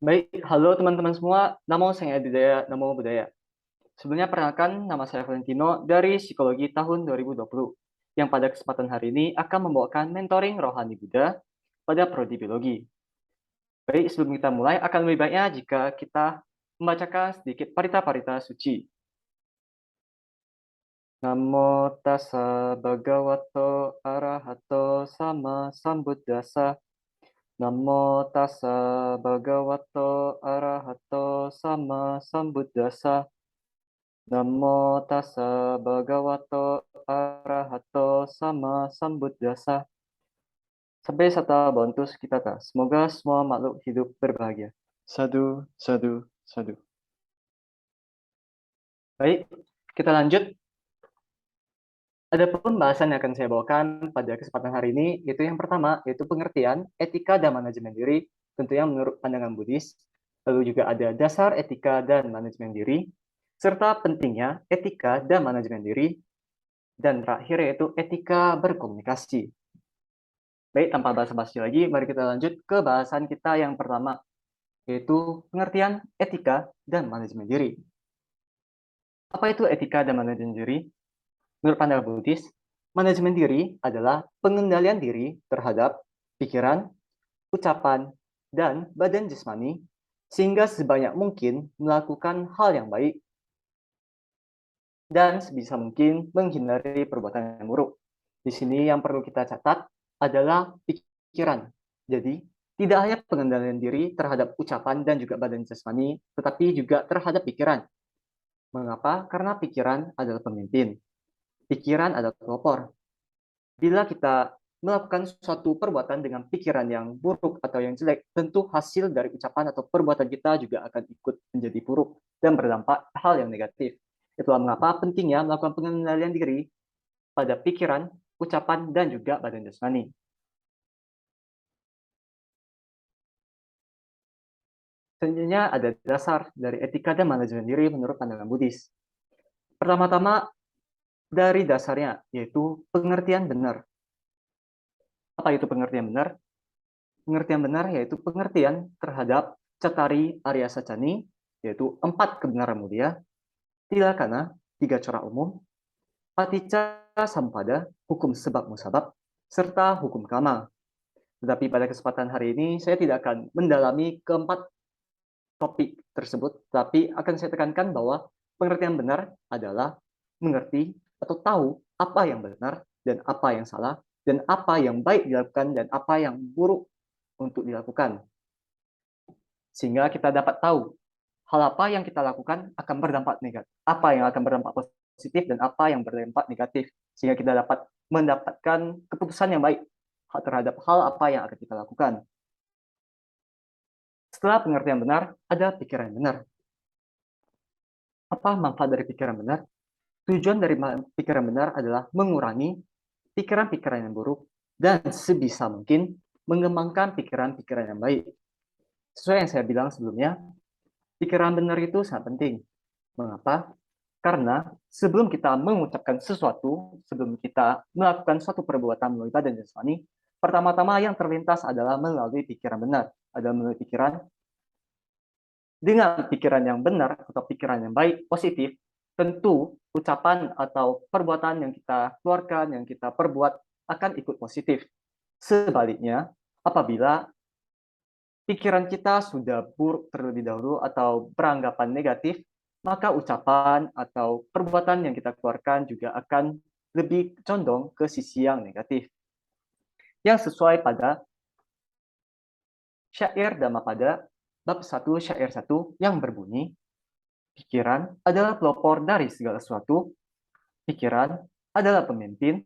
Baik, halo teman-teman semua. Namo Sang Adidaya, Namo Buddhaya. Sebelumnya perkenalkan, nama saya Valentino dari Psikologi tahun 2020, yang pada kesempatan hari ini akan membawakan mentoring rohani Buddha pada prodi biologi. Baik, sebelum kita mulai, akan lebih baiknya jika kita membacakan sedikit parita-parita suci. Namo tassa bhagavato arahato sama sambuddhassa. Namo tassa bhagavato arahato sama sambuddhassa. Namo tassa bhagavato arahato sama sambuddhassa. Sampai sata bantus kita ta. Semoga semua makhluk hidup berbahagia. Sadu, sadu, sadu. Baik, kita lanjut. Ada pembahasan yang akan saya bawakan pada kesempatan hari ini, yaitu yang pertama, yaitu pengertian, etika, dan manajemen diri, tentunya menurut pandangan Buddhis. Lalu juga ada dasar etika dan manajemen diri, serta pentingnya etika dan manajemen diri, dan terakhir yaitu etika berkomunikasi. Baik, tanpa basa-basi lagi, mari kita lanjut ke bahasan kita yang pertama, yaitu pengertian etika dan manajemen diri. Apa itu etika dan manajemen diri? Menurut pandangan Buddhis, manajemen diri adalah pengendalian diri terhadap pikiran, ucapan, dan badan jasmani, sehingga sebanyak mungkin melakukan hal yang baik dan sebisa mungkin menghindari perbuatan yang buruk. Di sini yang perlu kita catat adalah pikiran. Jadi, tidak hanya pengendalian diri terhadap ucapan dan juga badan jasmani, tetapi juga terhadap pikiran. Mengapa? Karena pikiran adalah pemimpin. Pikiran adalah pelopor. Bila kita melakukan suatu perbuatan dengan pikiran yang buruk atau yang jelek, tentu hasil dari ucapan atau perbuatan kita juga akan ikut menjadi buruk dan berdampak hal yang negatif. Itulah mengapa pentingnya melakukan pengendalian diri pada pikiran, ucapan, dan juga badan jasmani. Selanjutnya ada dasar dari etika dan manajemen diri menurut pandangan Buddhis. Pertama-tama dari dasarnya, yaitu pengertian benar. Apa itu pengertian benar? Pengertian benar yaitu pengertian terhadap Cattari Arya Sacani, yaitu 4 kebenaran mulia, Tilakana, 3 corak umum, Paticca Sampada, hukum sebab musabab, serta hukum kama. Tetapi pada kesempatan hari ini saya tidak akan mendalami keempat topik tersebut, tapi akan saya tekankan bahwa pengertian benar adalah mengerti atau tahu apa yang benar dan apa yang salah, dan apa yang baik dilakukan dan apa yang buruk untuk dilakukan. Sehingga kita dapat tahu hal apa yang kita lakukan akan berdampak negatif, apa yang akan berdampak positif dan apa yang berdampak negatif, sehingga kita dapat mendapatkan keputusan yang baik terhadap hal apa yang akan kita lakukan. Setelah pengertian benar, ada pikiran yang benar. Apa manfaat dari pikiran benar? Tujuan dari pikiran benar adalah mengurangi pikiran-pikiran yang buruk dan sebisa mungkin mengembangkan pikiran-pikiran yang baik. Sesuai yang saya bilang sebelumnya, pikiran benar itu sangat penting. Mengapa? Karena sebelum kita mengucapkan sesuatu, sebelum kita melakukan suatu perbuatan melalui badan jasmani, pertama-tama yang terlintas adalah melalui pikiran benar. Adalah melalui pikiran. Dengan pikiran yang benar atau pikiran yang baik, positif, tentu ucapan atau perbuatan yang kita keluarkan, yang kita perbuat akan ikut positif. Sebaliknya, apabila pikiran kita sudah buruk terlebih dahulu atau beranggapan negatif, maka ucapan atau perbuatan yang kita keluarkan juga akan lebih condong ke sisi yang negatif. Yang sesuai pada syair Dhammapada bab 1 syair 1 yang berbunyi, pikiran adalah pelopor dari segala sesuatu, pikiran adalah pemimpin,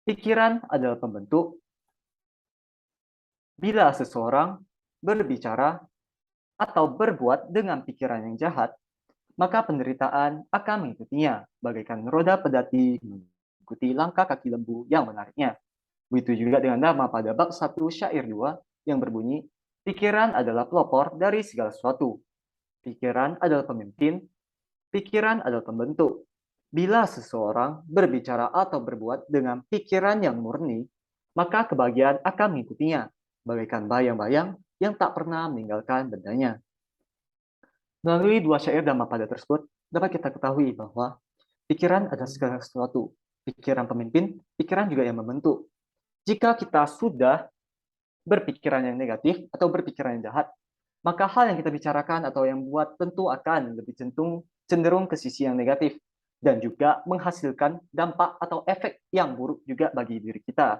pikiran adalah pembentuk. Bila seseorang berbicara atau berbuat dengan pikiran yang jahat, maka penderitaan akan mengikutinya, bagaikan roda pedati mengikuti langkah kaki lembu yang menariknya. Begitu juga dengan Dhammapada bab 1 syair 2 yang berbunyi, pikiran adalah pelopor dari segala sesuatu. Pikiran adalah pemimpin, pikiran adalah pembentuk. Bila seseorang berbicara atau berbuat dengan pikiran yang murni, maka kebahagiaan akan mengikutinya, bagaikan bayang-bayang yang tak pernah meninggalkan bendanya. Melalui dua syair dan mapada tersebut, dapat kita ketahui bahwa pikiran adalah segala sesuatu. Pikiran pemimpin, pikiran juga yang membentuk. Jika kita sudah berpikiran yang negatif atau berpikiran yang jahat, maka hal yang kita bicarakan atau yang buat tentu akan lebih cenderung ke sisi yang negatif dan juga menghasilkan dampak atau efek yang buruk juga bagi diri kita.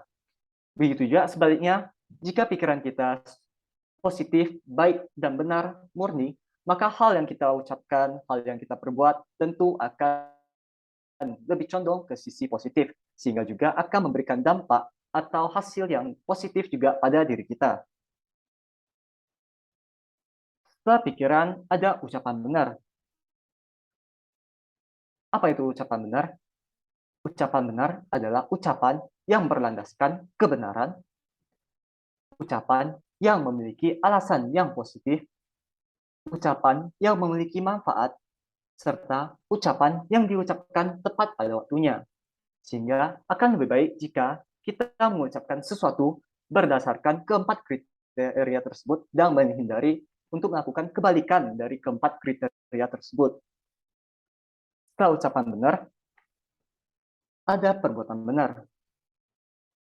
Begitu juga sebaliknya, jika pikiran kita positif, baik, dan benar, murni, maka hal yang kita ucapkan, hal yang kita perbuat tentu akan lebih condong ke sisi positif, sehingga juga akan memberikan dampak atau hasil yang positif juga pada diri kita. Setelah pikiran, ada ucapan benar. Apa itu ucapan benar? Ucapan benar adalah ucapan yang berlandaskan kebenaran, ucapan yang memiliki alasan yang positif, ucapan yang memiliki manfaat, serta ucapan yang diucapkan tepat pada waktunya. Sehingga akan lebih baik jika kita mengucapkan sesuatu berdasarkan keempat kriteria tersebut dan menghindari untuk melakukan kebalikan dari keempat kriteria tersebut. Setelah ucapan benar, ada perbuatan benar.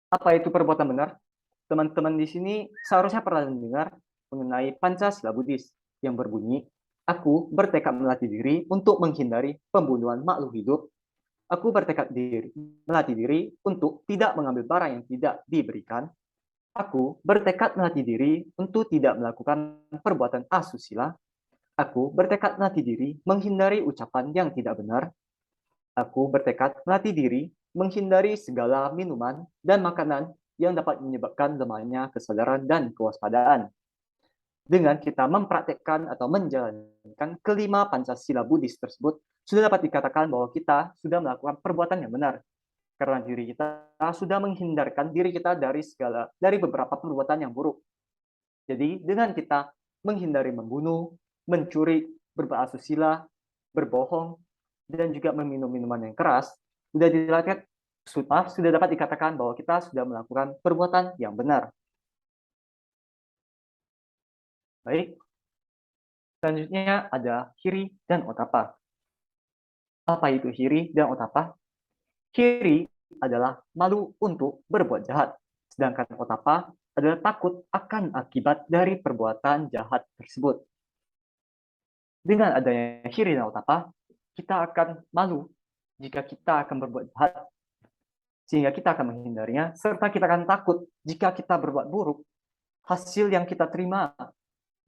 Apa itu perbuatan benar? Teman-teman di sini seharusnya pernah mendengar mengenai Pancasila Buddhis yang berbunyi, aku bertekad melatih diri untuk menghindari pembunuhan makhluk hidup. Aku bertekad melatih diri untuk tidak mengambil barang yang tidak diberikan. Aku bertekad melatih diri untuk tidak melakukan perbuatan asusila. Aku bertekad melatih diri menghindari ucapan yang tidak benar. Aku bertekad melatih diri menghindari segala minuman dan makanan yang dapat menyebabkan lemahnya kesadaran dan kewaspadaan. Dengan kita mempraktekkan atau menjalankan kelima Pancasila Buddhis tersebut, sudah dapat dikatakan bahwa kita sudah melakukan perbuatan yang benar. Karena diri kita sudah menghindarkan diri kita dari beberapa perbuatan yang buruk. Jadi dengan kita menghindari membunuh, mencuri, berbuat asusila, berbohong, dan juga meminum minuman yang keras, sudah dapat dikatakan bahwa kita sudah melakukan perbuatan yang benar. Baik, selanjutnya ada hiri dan otapa. Apa itu hiri dan otapa? Hiri adalah malu untuk berbuat jahat, sedangkan otapa adalah takut akan akibat dari perbuatan jahat tersebut. Dengan adanya hiri dan otapa, kita akan malu jika kita akan berbuat jahat, sehingga kita akan menghindarinya, serta kita akan takut jika kita berbuat buruk, hasil yang kita terima,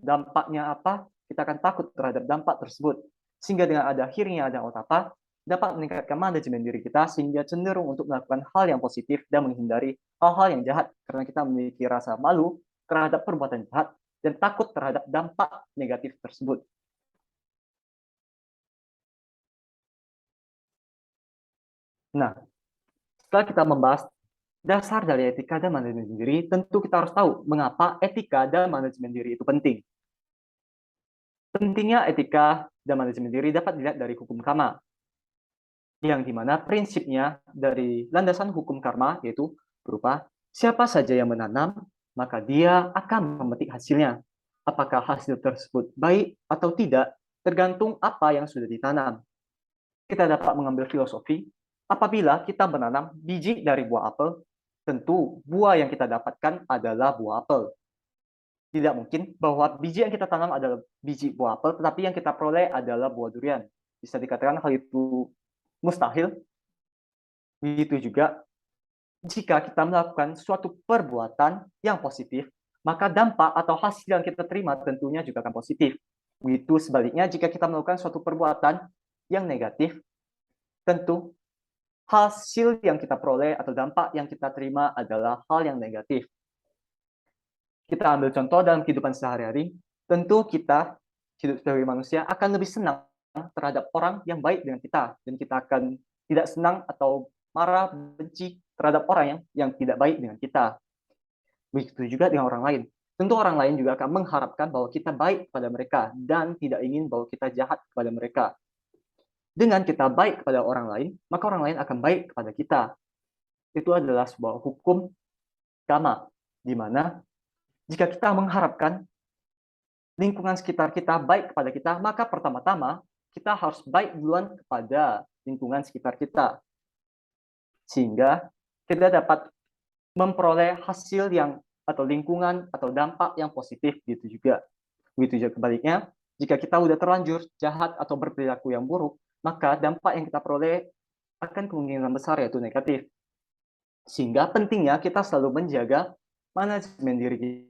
dampaknya apa, kita akan takut terhadap dampak tersebut. Sehingga dengan ada hirinya dan otapa, dapat meningkatkan manajemen diri kita sehingga cenderung untuk melakukan hal yang positif dan menghindari hal-hal yang jahat karena kita memiliki rasa malu terhadap perbuatan jahat dan takut terhadap dampak negatif tersebut. Nah, setelah kita membahas dasar dari etika dan manajemen diri, tentu kita harus tahu mengapa etika dan manajemen diri itu penting. Pentingnya etika dan manajemen diri dapat dilihat dari hukum karma, yang dimana prinsipnya dari landasan hukum karma yaitu berupa siapa saja yang menanam, maka dia akan memetik hasilnya. Apakah hasil tersebut baik atau tidak, tergantung apa yang sudah ditanam. Kita dapat mengambil filosofi, apabila kita menanam biji dari buah apel, tentu buah yang kita dapatkan adalah buah apel. Tidak mungkin bahwa biji yang kita tanam adalah biji buah apel, tetapi yang kita peroleh adalah buah durian. Bisa dikatakan hal itu mustahil. Begitu juga jika kita melakukan suatu perbuatan yang positif, maka dampak atau hasil yang kita terima tentunya juga akan positif. Begitu sebaliknya, jika kita melakukan suatu perbuatan yang negatif, tentu hasil yang kita peroleh atau dampak yang kita terima adalah hal yang negatif. Kita ambil contoh dalam kehidupan sehari-hari, tentu kita hidup sebagai manusia akan lebih senang terhadap orang yang baik dengan kita, dan kita akan tidak senang atau marah, benci terhadap orang yang tidak baik dengan kita. Begitu juga dengan orang lain. Tentu orang lain juga akan mengharapkan bahwa kita baik kepada mereka dan tidak ingin bahwa kita jahat kepada mereka. Dengan kita baik kepada orang lain, maka orang lain akan baik kepada kita. Itu adalah sebuah hukum karma, di mana jika kita mengharapkan lingkungan sekitar kita baik kepada kita, maka pertama-tama kita harus baik duluan kepada lingkungan sekitar kita, sehingga kita dapat memperoleh hasil yang atau lingkungan atau dampak yang positif gitu juga. Begitu juga kebaliknya, jika kita udah terlanjur jahat atau berperilaku yang buruk, maka dampak yang kita peroleh akan kemungkinan besar yaitu negatif. Sehingga pentingnya kita selalu menjaga manajemen diri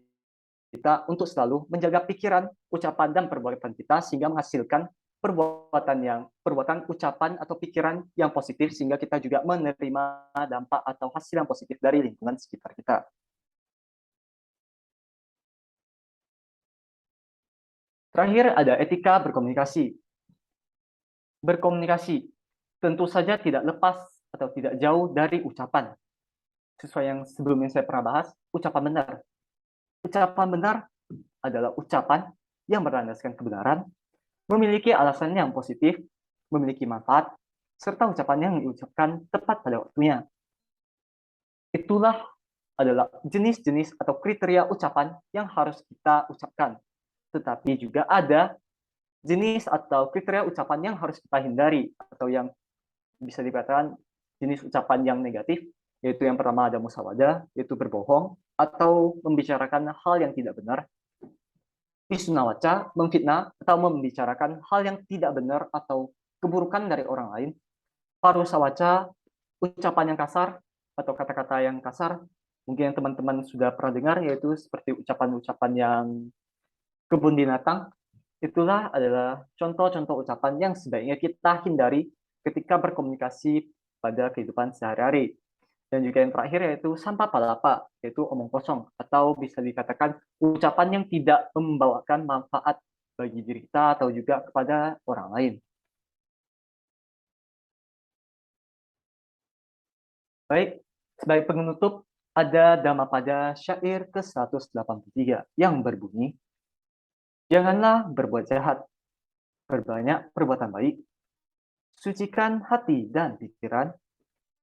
kita untuk selalu menjaga pikiran, ucapan, dan perbuatan kita sehingga menghasilkan perbuatan, ucapan, atau pikiran yang positif sehingga kita juga menerima dampak atau hasil yang positif dari lingkungan sekitar kita. Terakhir ada etika berkomunikasi. Berkomunikasi tentu saja tidak lepas atau tidak jauh dari ucapan. Sesuai yang sebelumnya saya pernah bahas, ucapan benar. Ucapan benar adalah ucapan yang berlandaskan kebenaran, memiliki alasan yang positif, memiliki manfaat, serta ucapan yang diucapkan tepat pada waktunya. Itulah adalah jenis-jenis atau kriteria ucapan yang harus kita ucapkan. Tetapi juga ada jenis atau kriteria ucapan yang harus kita hindari, atau yang bisa dikatakan jenis ucapan yang negatif, yaitu yang pertama ada musyawadah, yaitu berbohong, atau membicarakan hal yang tidak benar, isnawaca, memfitnah, atau membicarakan hal yang tidak benar atau keburukan dari orang lain, parusawaca, ucapan yang kasar atau kata-kata yang kasar, mungkin teman-teman sudah pernah dengar, yaitu seperti ucapan-ucapan yang kebun binatang. Itulah adalah contoh-contoh ucapan yang sebaiknya kita hindari ketika berkomunikasi pada kehidupan sehari-hari. Dan juga yang terakhir yaitu sampah palapa, yaitu omong kosong, atau bisa dikatakan ucapan yang tidak membawakan manfaat bagi diri kita atau juga kepada orang lain. Baik, sebagai penutup, ada Dhammapada syair ke-183 yang berbunyi, janganlah berbuat jahat, berbanyak perbuatan baik, sucikan hati dan pikiran,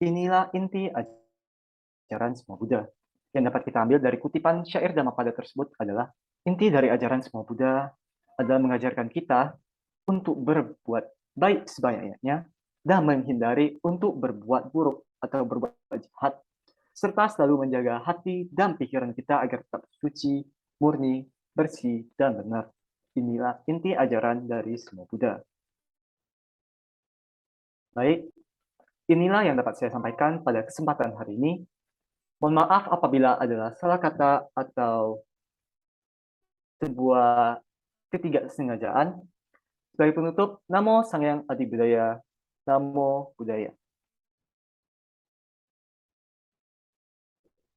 inilah inti ajaran semua Buddha. Yang dapat kita ambil dari kutipan syair Dhammapada tersebut adalah, inti dari ajaran semua Buddha adalah mengajarkan kita untuk berbuat baik sebanyak-banyaknya dan menghindari untuk berbuat buruk atau berbuat jahat, serta selalu menjaga hati dan pikiran kita agar tetap suci, murni, bersih, dan benar. Inilah inti ajaran dari semua Buddha. Baik, inilah yang dapat saya sampaikan pada kesempatan hari ini. Mohon maaf apabila adalah salah kata atau sebuah ketidaksengajaan. Sebagai penutup, Namo Sangyang Adi Budaya, Namo Buddhaya.